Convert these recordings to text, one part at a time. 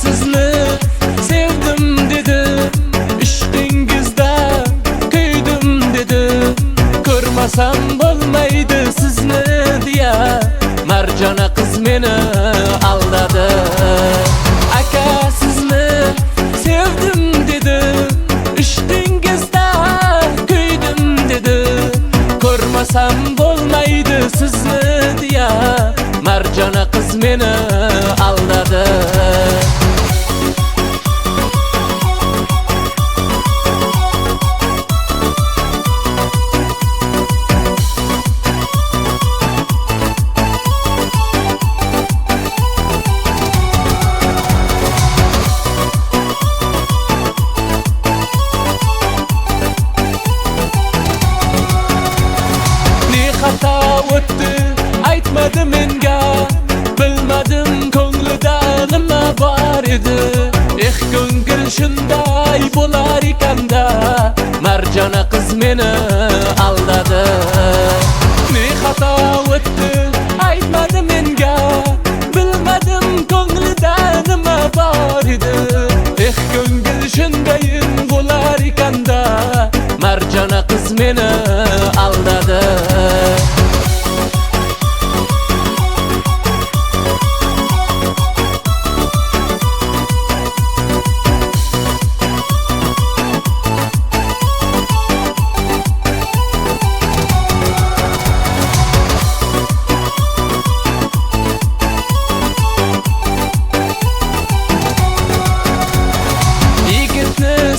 sizni sevdim dedi, ishqingizda kuydim dedi. Ko'rmasam bo'lmaydi sizni deya Marjona qiz meni aldadi. Aka sizni sevdim dedi, ishqingizda kuydim dedi. Ko'rmasam bo'lmaydi sizni deya Marjona qiz meni aldadi. Xato o'tdi aytmadi menga, bilmadim ko'nglida nima bor edi. Ko'ngil shunday bo'lar ekanda, Marjona qiz meni aldadi. Xato o'tdi aytmadi menga, bilmadim ko'nglida nima bor edi. Ko'ngil shunday bo'lar ekanda, Marjona qiz meni aldadi.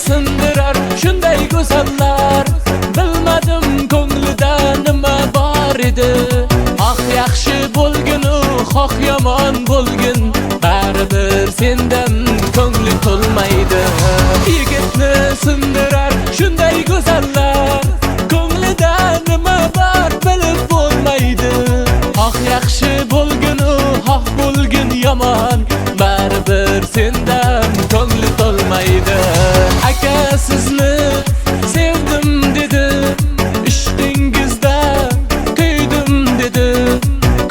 Sindirar shunday go'zallar, bilmadim ko'nglida nima bor edi. Yaxshi bo'lginu, xoh yomon bo'lgin, baribir sendan ko'ngli to'lmaydi. Yigitni sindirar shunday go'zallar, ko'nglida nima bor bilib bo'lmaydi. Yaxshi bo'lginu, xoh bo'lgin yomon, baribir sendan ko'ngli to'lmaydi. Aka sizni sevdim dedi, ishqingizda kuydim dedi.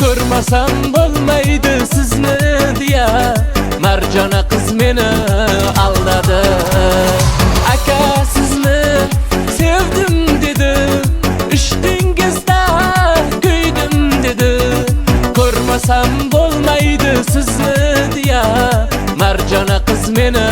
Ko'rmasam bo'lmaydi sizni deya Marjona qiz meni aldadi. Aka sizni sevdim dedi, ishqingizda kuydim dedi. Ko'rmasam bo'lmaydi sizni deya Marjona qiz meni